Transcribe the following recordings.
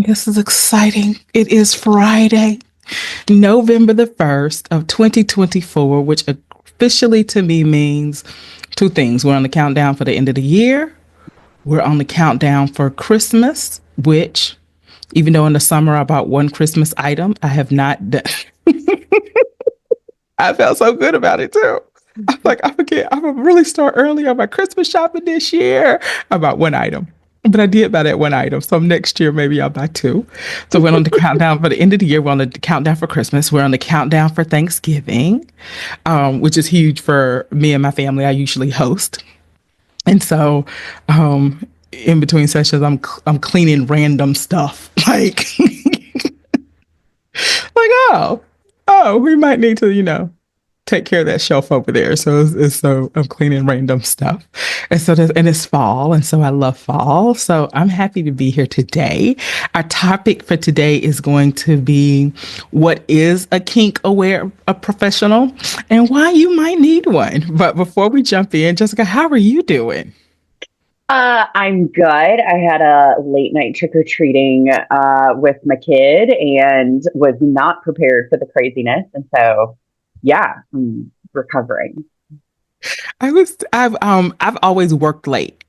This is exciting. It is Friday, November the 1st of 2024, which officially to me means two things. We're on the countdown for the end of the year. We're on the countdown for Christmas, which, even though in the summer I bought one Christmas item, I have not done. I felt so good about it too. I'm like, I forget, I'm gonna really start early on my Christmas shopping this year. I bought one item. But I did buy that one item. So next year, maybe I'll buy two. So we're on the countdown for the end of the year. We're on the countdown for Christmas. We're on the countdown for Thanksgiving, which is huge for me and my family. I usually host. And so in between sessions, I'm cleaning random stuff. Like, oh, we might need to, take care of that shelf over there. So I'm cleaning random stuff. And it's fall. And so I love fall. So I'm happy to be here today. Our topic for today is going to be what is a kink aware a professional and why you might need one. But before we jump in, Jessica, how are you doing? I'm good. I had a late night trick or treating with my kid and was not prepared for the craziness. And so, yeah, I'm recovering. I've always worked late.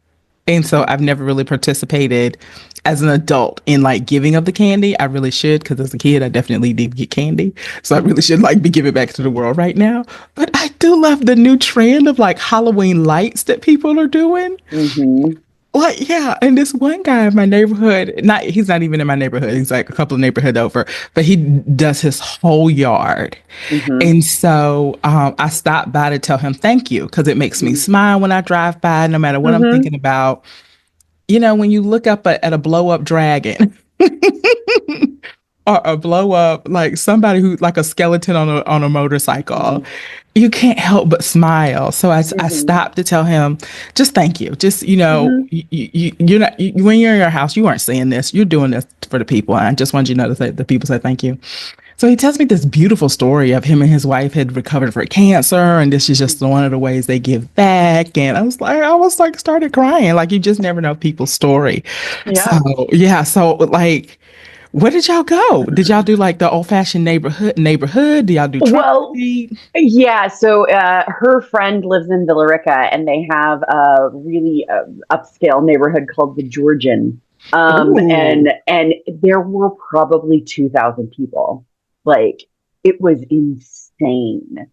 And so I've never really participated as an adult in like giving of the candy. I really should, because as a kid, I definitely did get candy. So I really should like be giving back to the world right now. But I do love the new trend of like Halloween lights that people are doing. Hmm. Like, yeah, and this one guy in my neighborhood, he's not even in my neighborhood. He's like a couple of neighborhoods over, but he does his whole yard. Hmm. And so I stopped by to tell him thank you because it makes me smile when I drive by, no matter what I'm Hmm. thinking about. When you look up at a blow up dragon or a blow up like somebody who like a skeleton on a motorcycle, you can't help but smile. So I Hmm. stopped to tell him, just thank you. Just Hmm. you're not when you're in your house, you aren't saying this. You're doing this for the people. And I just want you to know that the people say thank you. So he tells me this beautiful story of him and his wife had recovered from cancer, and this is just one of the ways they give back. And I was like, started crying. Like you just never know people's story. Yeah. So yeah, so like, where did y'all go? Did y'all do like the old fashioned neighborhood? Do y'all do trunk or Well, treat? yeah. So her friend lives in Villarica, and they have a really upscale neighborhood called the Georgian. Ooh. And there were probably 2,000 people. Like it was insane.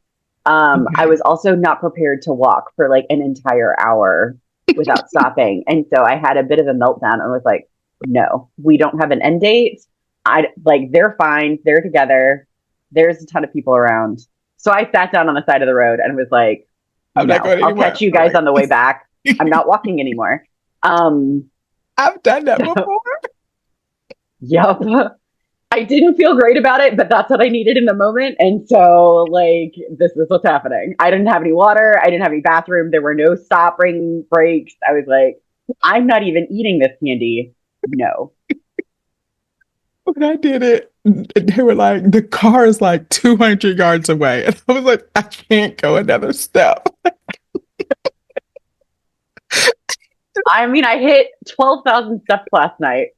I Okay. was also not prepared to walk for like an entire hour without stopping, and so I had a bit of a meltdown. I was like, "No, we don't have an end date. I like they're fine. They're together. There's a ton of people around." So I sat down on the side of the road and was like, I'm not "No, going I'll catch anywhere. you guys Right. on the way back. I'm not walking anymore." Um, I've done that before. yep. I didn't feel great about it, but that's what I needed in the moment. And so, like, this is what's happening. I didn't have any water. I didn't have any bathroom. There were no stopping breaks. I was like, I'm not even eating this candy. No. When I did it, they were like, the car is like 200 yards away. And I was like, I can't go another step. I mean, I hit 12,000 steps last night.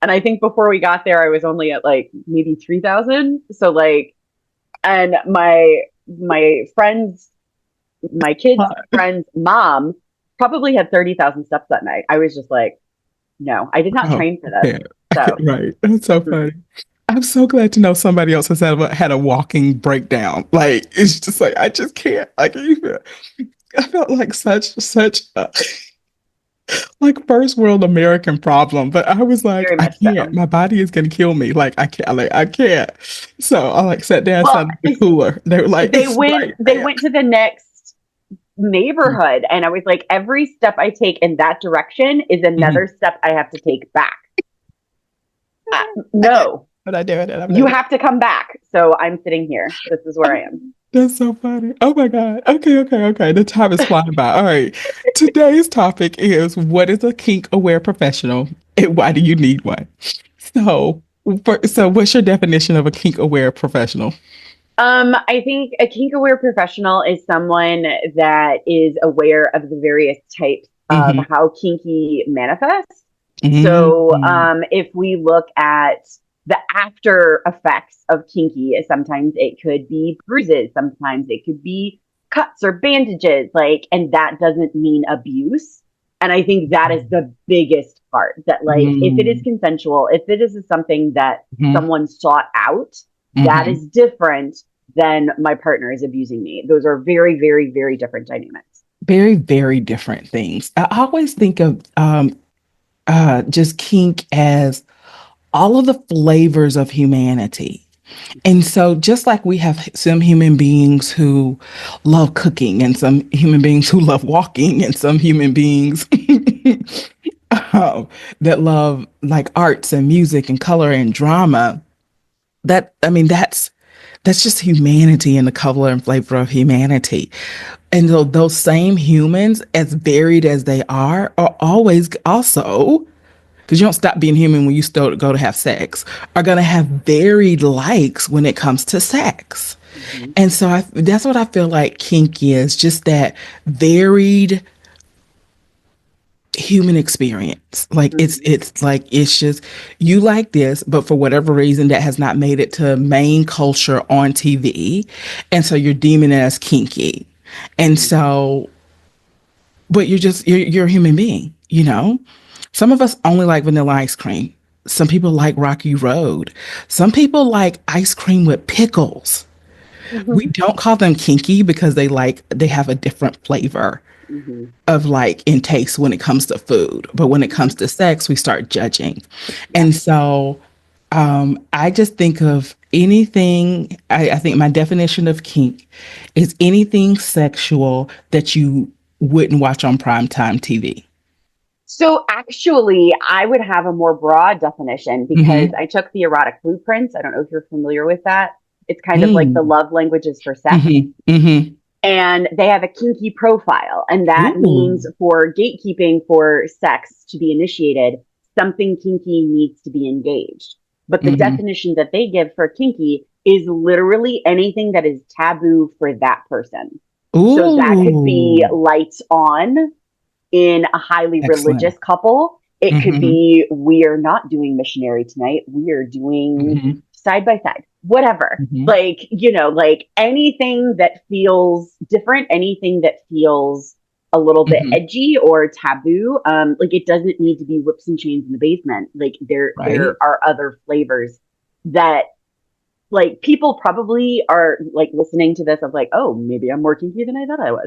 And I think before we got there, I was only at like maybe 3,000. So, like, and my kid's friend's mom probably had 30,000 steps that night. I was just like, no, I did not Oh, train for this. I can't, So, right. That's so mm-mm. funny. I'm so glad to know somebody else has had a walking breakdown. Like, it's just like, I just can't. Like, I felt like such a like first world American problem, but I was like, Very I much can't. so. My body is gonna kill me. I can't. So I like sat down, Well, sat in the cooler. They were like, they it's went right they there. went to the next neighborhood, and I was like, every step I take in that direction is Mhm. another step I have to take back. Uh, I did, no, but I did it. I'm you doing it. have to come back. So I'm sitting here. This is where I am. That's so funny. Oh my God. Okay. The time is flying by. All right. Today's topic is what is a kink aware professional and why do you need one? So, so what's your definition of a kink aware professional? I think a kink aware professional is someone that is aware of the various types of Hmm. how kinky manifests. So Mm-hmm. if we look at the after effects of kinky, sometimes it could be bruises, sometimes it could be cuts or bandages, like, and that doesn't mean abuse. And I think that is the biggest part, that like if it is consensual, if it is something that Mm-hmm. someone sought out, that Mm-hmm. is different than my partner is abusing me. Those are very, very, very different dynamics. Very, very different things. I always think of just kink as all of the flavors of humanity. And so, just like we have some human beings who love cooking, and some human beings who love walking, and some human beings that love like arts and music and color and drama, that I mean, that's just humanity and the color and flavor of humanity. And those same humans, as varied as they are always also, because you don't stop being human when you still go to have sex, are going to have varied likes when it comes to sex. Mm-hmm. And so that's what I feel like kink is, just that varied human experience. Like Mm-hmm. it's like it's just you like this, but for whatever reason that has not made it to main culture on TV. And so you're deeming it as kinky. And Mm-hmm. so but you're a human being, you know? Some of us only like vanilla ice cream. Some people like Rocky Road. Some people like ice cream with pickles. We Mm-hmm. don't call them kinky because they have a different flavor Mm-hmm. of like in taste when it comes to food. But when it Mm-hmm. comes to sex, we start judging. Yeah. And so I just think of anything, I think my definition of kink is anything sexual that you wouldn't watch on primetime TV. So actually, I would have a more broad definition because Mm-hmm. I took the erotic blueprints. I don't know if you're familiar with that. It's kind of like the Mm. love languages for sex. Mm-hmm. Mm-hmm. And they have a kinky profile. And that means Ooh. for gatekeeping for sex to be initiated, something kinky needs to be engaged. But the Mm-hmm. definition that they give for kinky is literally anything that is taboo for that person. So that could be Ooh. lights on in a highly religious Excellent. couple. It could Mm-hmm. be, we are not doing missionary tonight. We are doing Mm-hmm. side by side, whatever. Mm-hmm. Like, like anything that feels different, anything that feels a little bit Mm-hmm. edgy or taboo. Like it doesn't need to be whips and chains in the basement. Like there Right. are other flavors that like people probably are like listening to this of like, oh, maybe I'm more kinky than I thought I was.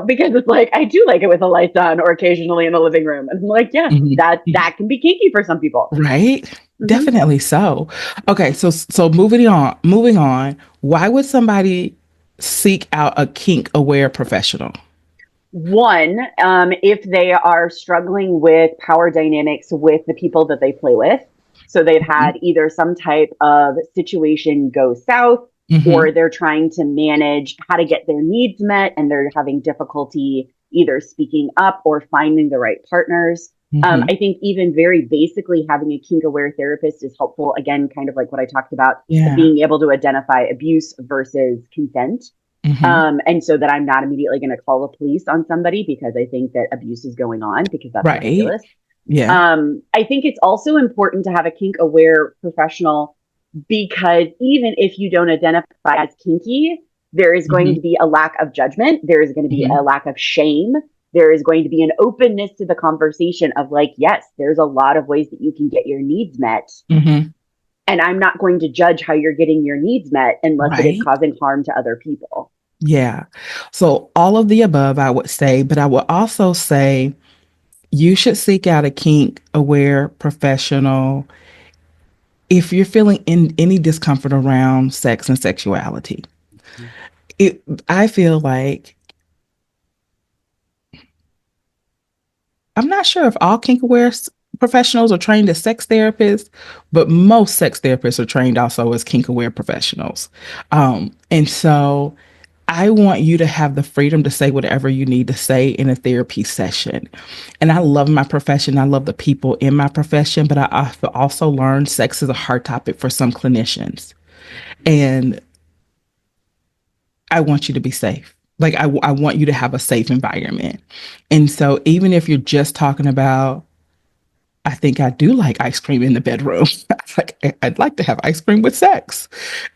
Because it's like I do like it with the lights on or occasionally in the living room. And I'm like, yeah, that can be kinky for some people. Right? Mm-hmm. Definitely so. Okay, so moving on, why would somebody seek out a kink aware professional? One, if they are struggling with power dynamics with the people that they play with. So they've had either some type of situation go south, Mm-hmm. or they're trying to manage how to get their needs met and they're having difficulty either speaking up or finding the right partners. Mm-hmm. I think even very basically having a kink aware therapist is helpful. Again, kind of like what I talked about, Yeah. being able to identify abuse versus consent. Mm-hmm. And so that I'm not immediately going to call the police on somebody because I think that abuse is going on, because that's Right. ridiculous. Yeah. I think it's also important to have a kink aware professional because even if you don't identify as kinky, there is going Mm-hmm. to be a lack of judgment. There is going to be Mm-hmm. a lack of shame. There is going to be an openness to the conversation of like, yes, there's a lot of ways that you can get your needs met. Mm-hmm. And I'm not going to judge how you're getting your needs met unless it is Right. causing harm to other people. Yeah. So all of the above, I would say, but I would also say you should seek out a kink aware professional if you're feeling in any discomfort around sex and sexuality. It, I feel like I'm not sure if all kink aware professionals are trained as sex therapists, but most sex therapists are trained also as kink aware professionals. And so I want you to have the freedom to say whatever you need to say in a therapy session. And I love my profession. I love the people in my profession, but I also learned sex is a hard topic for some clinicians. And I want you to be safe. Like, I want you to have a safe environment. And so, even if you're just talking about I think I do like ice cream in the bedroom. I'd like to have ice cream with sex.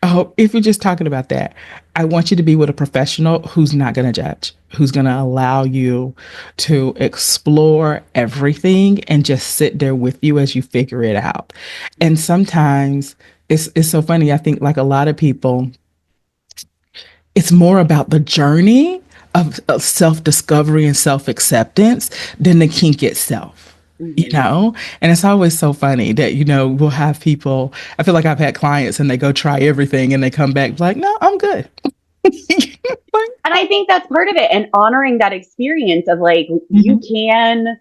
If you're just talking about that, I want you to be with a professional who's not going to judge, who's going to allow you to explore everything and just sit there with you as you figure it out. And sometimes it's so funny. I think like a lot of people, it's more about the journey of self discovery and self acceptance than the kink itself, you Mm-hmm. know? And it's always so funny that, we'll have people. I feel like I've had clients and they go try everything and they come back like, no, I'm good. Like, And I think that's part of it, and honoring that experience of like, you mhm. can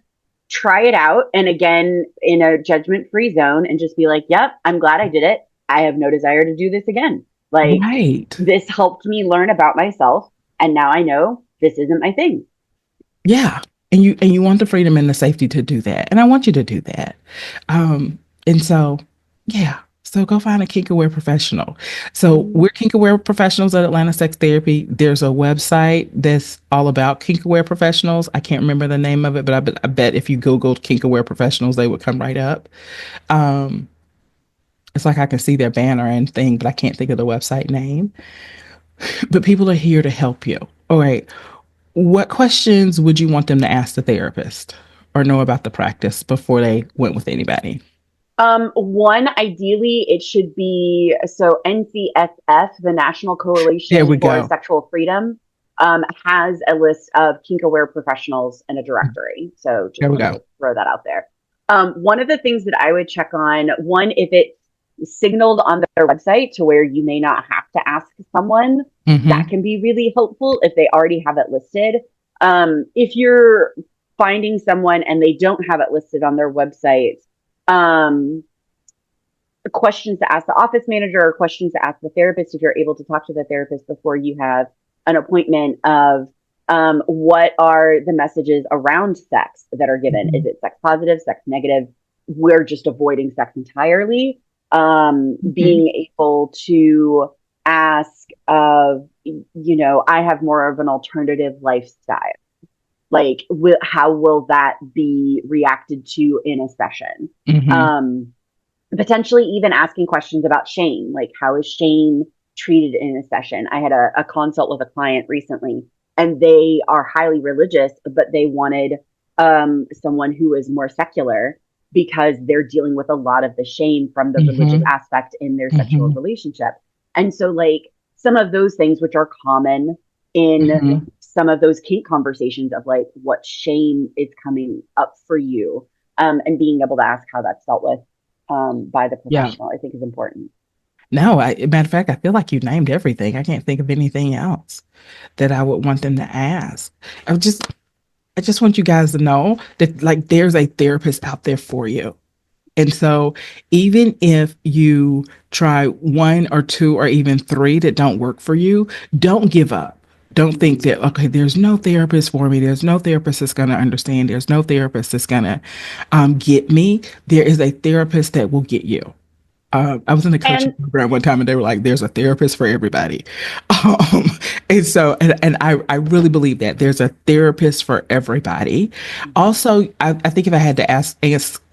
try it out. And again, in a judgment free zone and just be like, yep, I'm glad I did it. I have no desire to do this again. Like, Right. this helped me learn about myself. And now I know this isn't my thing. Yeah. And you want the freedom and the safety to do that. And I want you to do that. And so yeah. So go find a kink aware professional. So Mm-hmm. we're kink aware professionals at Atlanta Sex Therapy. There's a website that's all about kink aware professionals. I can't remember the name of it, but I bet if you Googled kink aware professionals, they would come right up. Um, it's like I can see their banner and thing, but I can't think of the website name. But people are here to help you. All right. What questions would you want them to ask the therapist or know about the practice before they went with anybody? One, ideally, it should be so NCSF, the National There Coalition we for go. Sexual Freedom, has a list of kink aware professionals and a directory. So just There we wanted go. to throw that out there. One of the things that I would check on, one, if it's signaled on their website to where you may not have to ask someone, that Mm-hmm. can be really helpful if they already have it listed. If you're finding someone and they don't have it listed on their website, um, questions to ask the office manager or questions to ask the therapist if you're able to talk to the therapist before you have an appointment of what are the messages around sex that are given. Is Mm-hmm. it sex positive, sex negative? We're just avoiding sex entirely. Mm-hmm. Being able to ask of, I have more of an alternative lifestyle. Like, how will that be reacted to in a session? Mm-hmm. Um, Potentially even asking questions about shame, like how is shame treated in a session. I had a consult with a client recently, and they are highly religious, but they wanted someone who is more secular because they're dealing with a lot of the shame from the religious Mm-hmm. aspect in their sexual Mm-hmm. relationship. And so, like, some of those things which are common in Mm-hmm. some of those kink conversations of like what shame is coming up for you, and being able to ask how that's dealt with by the Yeah. professional, I think is important. No, matter of fact, I feel like you named everything. I can't think of anything else that I would want them to ask. I would just, I just want you guys to know that like there's a therapist out there for you. And so, even if you try one or two or even three that don't work for you, don't give up. Don't think Mm-hmm. that, okay, there's no therapist for me. There's no therapist that's going to understand. There's no therapist that's going to get me. There is a therapist that will get you. I was in a coaching And program one time and they were like, there's a therapist for everybody. Um, and so, and I really believe that there's a therapist for everybody. mm-hmm. Also, I think if I had to ask,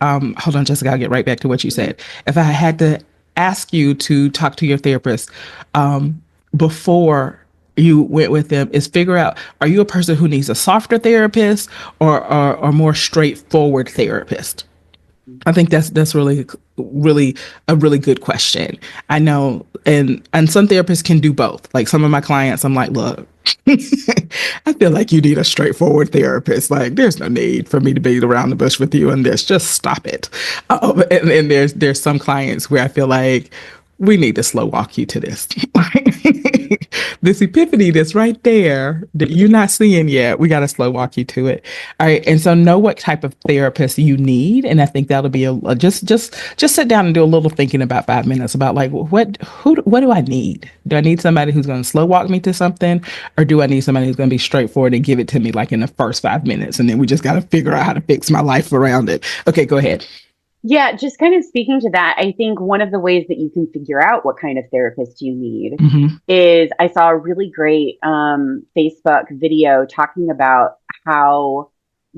hold on, Jessica, I'll get right back to what you Mm-hmm. said. If I had to ask you to talk to your therapist before you went with them, is figure out, are you a person who needs a softer therapist or more straightforward therapist? I think that's really a really good question. I know, and some therapists can do both. Like some of my clients, I'm like, look, I feel like you need a straightforward therapist. Like, there's no need for me to beat around the bush with you on this. Just stop it. And there's some clients where I feel like we need to slow walk you to this. This epiphany that's right there that you're not seeing yet, we got to slow walk you to it. All right, and so know what type of therapist you need, and I think that'll be just sit down and do a little thinking about 5 minutes about like what do I need? Do I need somebody who's going to slow walk me to something, or do I need somebody who's going to be straightforward and give it to me like in the first 5 minutes, and then we just got to figure out how to fix my life around it? Okay, go ahead. Yeah, just kind of speaking to that, I think one of the ways that you can figure out what kind of therapist you need Mm-hmm. is I saw a really great Facebook video talking about how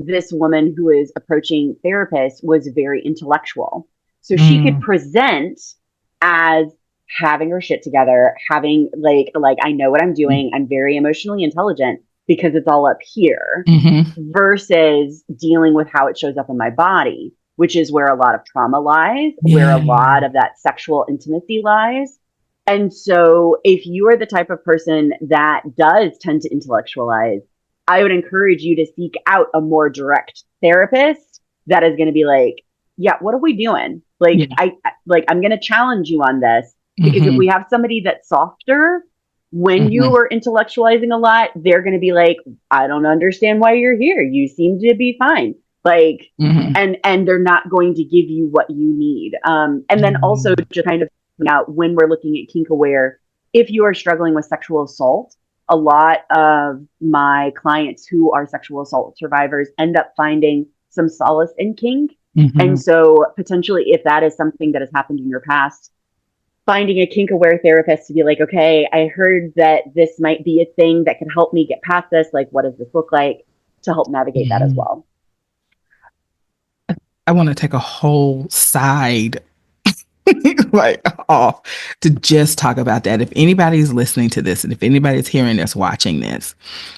this woman who is approaching therapist was very intellectual. So she could Mm, present as having her shit together, having like I know what I'm doing. I'm very emotionally intelligent because it's all up here mm-hmm. versus dealing with how it shows up in my body, which is where a lot of trauma lies, where a Yeah. lot of that sexual intimacy lies. And so, if you are the type of person that does tend to intellectualize, I would encourage you to seek out a more direct therapist that is going to be like, yeah, what are we doing? Yeah. I'm going to challenge you on this because if Mm-hmm. we have somebody that's softer, when Mm-hmm. you are intellectualizing a lot, they're going to be like, I don't understand why you're here. You seem to be fine. Like, Mm-hmm. and they're not going to give you what you need. And then also just kind of out when we're looking at kink aware, if you are struggling with sexual assault, a lot of my clients who are sexual assault survivors end up finding some solace in kink. Mm-hmm. And so potentially if that is something that has happened in your past, finding a kink aware therapist to be like, okay, I heard that this might be a thing that could help me get past this. Like, what does this look like to help navigate that as Mm-hmm. well? I want to take a whole side like off to just talk about that. If anybody's listening to this and if anybody's hearing this, watching this,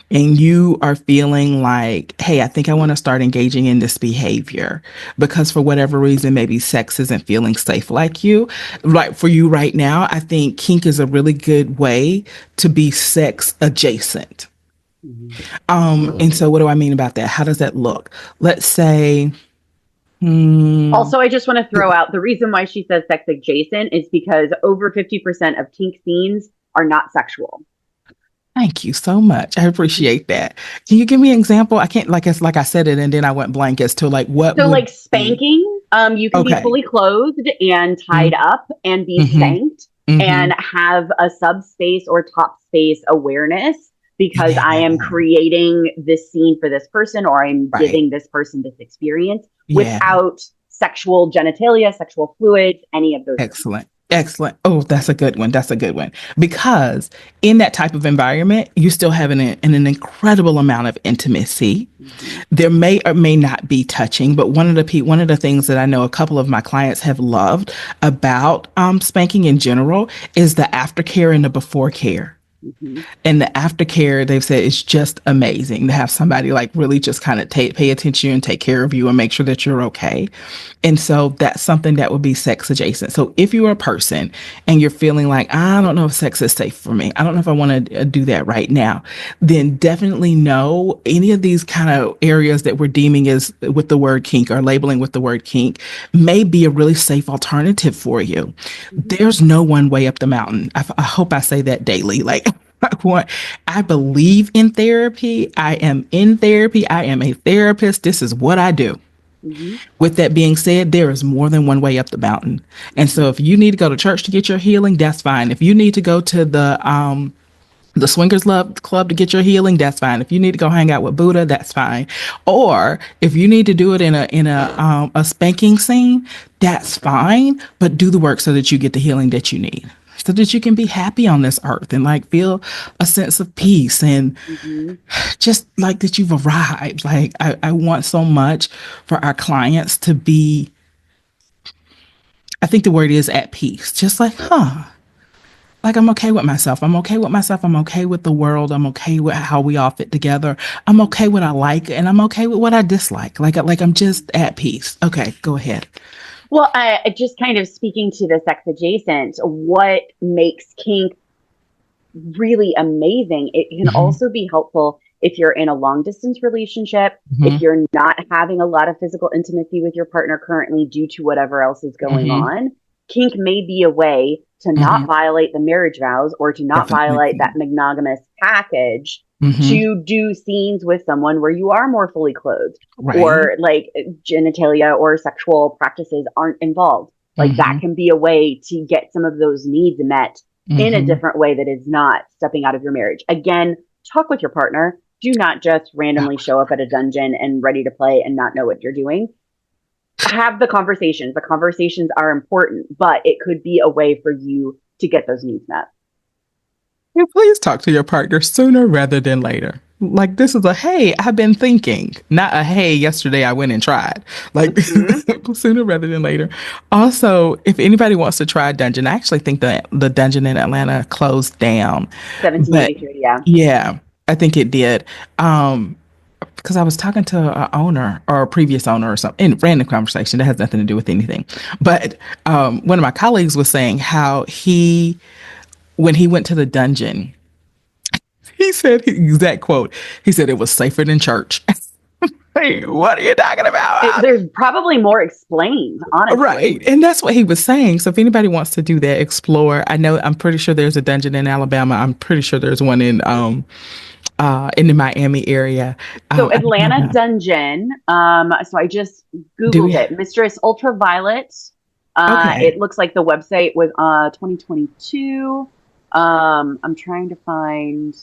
and you are feeling like, hey, I think I want to start engaging in this behavior because for whatever reason, maybe sex isn't feeling safe like you, like for you right now, I think kink is a really good way to be sex adjacent. Mm-hmm. And so what do I mean about that? How does that look? Let's say, Also, I just want to throw out the reason why she says sex adjacent is because over 50% of kink scenes are not sexual. thank you so much. I appreciate that. Can you give me an example? I can't like it's like I said it and then I went blank as to like what So, would like be spanking, you can be okay. fully clothed and tied Mm-hmm. up and be Mm-hmm. spanked Mm-hmm. and have a subspace or top space awareness because I Yeah. am creating this scene for this person or I'm Right. giving this person this experience Yeah. without sexual genitalia, sexual fluids, any of those things. Excellent. Excellent. Oh, that's a good one. That's a good one. Because in that type of environment, you still have an incredible amount of intimacy. Mm-hmm. There may or may not be touching, but one of the things that I know a couple of my clients have loved about spanking in general is the aftercare and the before care. Mm-hmm. And the aftercare, they've said, is just amazing to have somebody like really just kind of pay attention and take care of you and make sure that you're okay. And so that's something that would be sex adjacent. So if you're a person and you're feeling like, I don't know if sex is safe for me, I don't know if I want to do that right now, then definitely know any of these kind of areas that we're deeming as with the word kink or labeling with the word kink may be a really safe alternative for you. Mm-hmm. There's no one way up the mountain. I hope I say that daily. Like, I believe in therapy. I am in therapy. I am a therapist. This is what I do. Mm-hmm. With that being said, there is more than one way up the mountain. And Mm-hmm. so if you need to go to church to get your healing, that's fine. If you need to go to the swingers club to get your healing, that's fine. If you need to go hang out with Buddha, that's fine. Or if you need to do it in a spanking scene, that's fine. But do the work so that you get the healing that you need, so that you can be happy on this earth and like feel a sense of peace and Mm-hmm. just like that you've arrived. Like I want so much for our clients to be, I think the word is at peace. Just like, like I'm okay with myself. I'm okay with myself. I'm okay with the world. I'm okay with how we all fit together. I'm okay with what I like and I'm okay with what I dislike. Like I'm just at peace. Okay, go ahead. Well, just kind of speaking to the sex adjacent, what makes kink really amazing? It can Mm-hmm. also be helpful if you're in a long distance relationship, if Mm-hmm. you're not having a lot of physical intimacy with your partner currently due to whatever else is going Mm-hmm. on. Kink may be a way to Mm-hmm. not violate the marriage vows or to not violate Definitely. that monogamous package Mm-hmm. to do scenes with someone where you are more fully clothed Right. or like genitalia or sexual practices aren't involved. Like that Mm-hmm. can be a way to get some of those needs met in a Mm-hmm. different way that is not stepping out of your marriage. Again, talk with your partner. Do not just randomly show up at a dungeon and ready to play and not know what you're doing. Have the conversations. The conversations are important, but it could be a way for you to get those needs met. And please talk to your partner sooner rather than later. Like this is a hey, I've been thinking, not a hey, yesterday I went and tried. Like Mhm. sooner rather than later. Also, if anybody wants to try a dungeon, I actually think that the dungeon in Atlanta closed down. But 1783, yeah. yeah, I think it did. Because I was talking to an owner or a previous owner or something in random conversation that has nothing to do with anything. But one of my colleagues was saying how when he went to the dungeon, he said, exact quote, he said it was safer than church. Hey, what are you talking about? There's probably more explained, honestly. Right. And that's what he was saying. So if anybody wants to do that, explore. I'm pretty sure there's a dungeon in Alabama. I'm pretty sure there's one in the Miami area. So I don't Atlanta know. Dungeon. So I just Do Googled we? it. Mistress Ultraviolet. Okay. It looks like the website was 2022. I'm trying to find.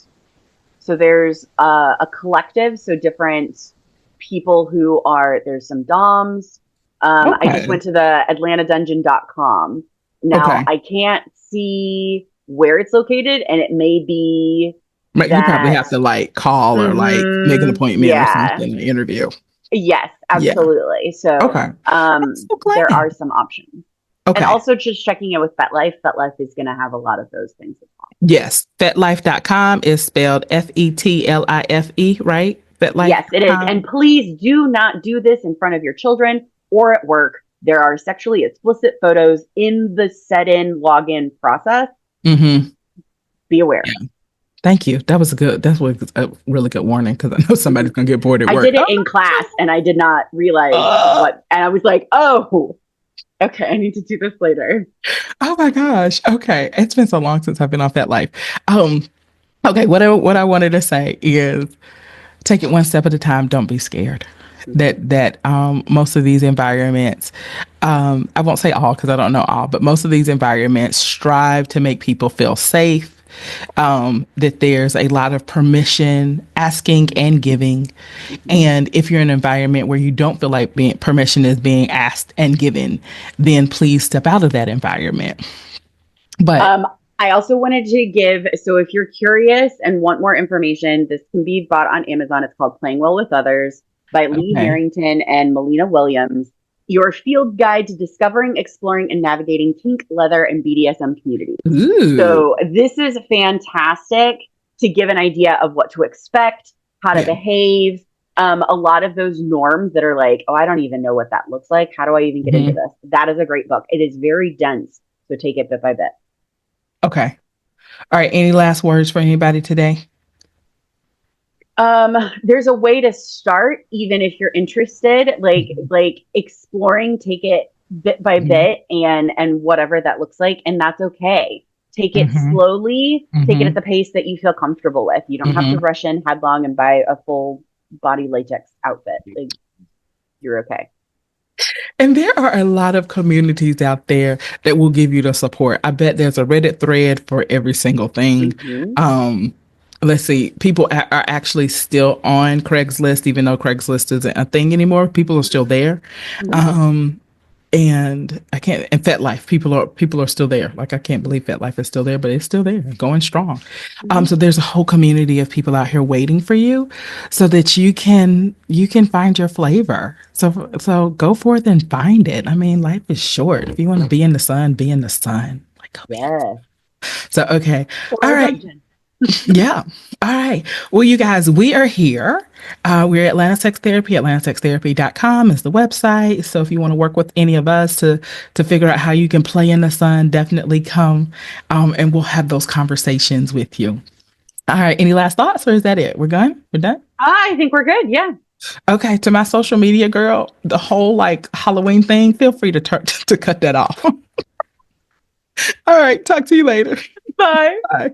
So there's a collective. So different people who are there's some DOMs. I just Okay. went to the AtlantaDungeon.com. Now Okay. I can't see where it's located, and it may be Right. You probably that. have to like call or like make an appointment or Yeah. something, an interview. Yes, Yeah. absolutely. So Okay. I'm so there glad. are some options. And Okay. also just checking in with FetLife. FetLife is going to have a lot of those things as well. Yes. FetLife.com is spelled FETLIFE, right? Yes, it is. FetLife.com. And please do not do this in front of your children or at work. There are sexually explicit photos in the set-in login process. Mm-hmm. Be aware. Thank you. That was a really good warning because I know somebody's Mhm. gonna get bored at I work. did it in class and I did not realize Oh, what, and I was like, oh, okay, I need to do this later. oh my gosh. Okay. It's been so long since I've been off that life. Um, okay, what I wanted to say is take it one step at a time. Don't be scared. Mhm. Most of these environments, I won't say all because I don't know all, but most of these environments strive to make people feel safe. That there's a lot of permission asking and giving. Mhm. And if you're in an environment where you don't feel like permission is being asked and given, then please step out of that environment. But Um, I also wanted to give, so if you're curious and want more information, this can be bought on Amazon. It's called Playing Well with Others by Lee okay. Harrington and Melina Williams. Your field guide to discovering, exploring, and navigating kink, leather, and BDSM communities. Ooh. So this is fantastic to give an idea of what to expect, how to Yeah. behave. A lot of those norms that are like, oh, I don't even know what that looks like. How do I even get into Mhm. this? That is a great book. It is very dense. So take it bit by bit. Okay. All right. Any last words for anybody today? There's a way to start, even if you're interested, Mhm. like exploring, take it bit by Mhm. bit and whatever that looks like, and that's okay. Take it Mhm. slowly, take it at Mhm. the pace that you feel comfortable with. You don't have to Mhm. rush in headlong and buy a full body latex outfit. Like, you're okay. And there are a lot of communities out there that will give you the support. I bet there's a Reddit thread for every single thing. Mm-hmm. Um, let's see, people are actually still on Craigslist, even though Craigslist isn't a thing anymore. People are still there. Mm-hmm. Um, and I can't, and FetLife, people are still there. Like I can't believe FetLife is still there, but it's still there, going strong. Mm-hmm. So there's a whole community of people out here waiting for you, so that you can find your flavor. So go forth and find it. I mean, life is short. If you want to be in the sun, be in the sun. Like go be in the Yes. sun. So okay, Or all a right. dungeon. Yeah. All right. Well, you guys, we are here. We're at Atlanta Sex Therapy. AtlantaSexTherapy.com is the website. So if you want to work with any of us to figure out how you can play in the sun, definitely come, and we'll have those conversations with you. All right. Any last thoughts, or is that it? We're done. We're done. I think we're good. Yeah. Okay. To my social media girl, the whole like Halloween thing. Feel free to to cut that off. All right. Talk to you later. Bye. Bye.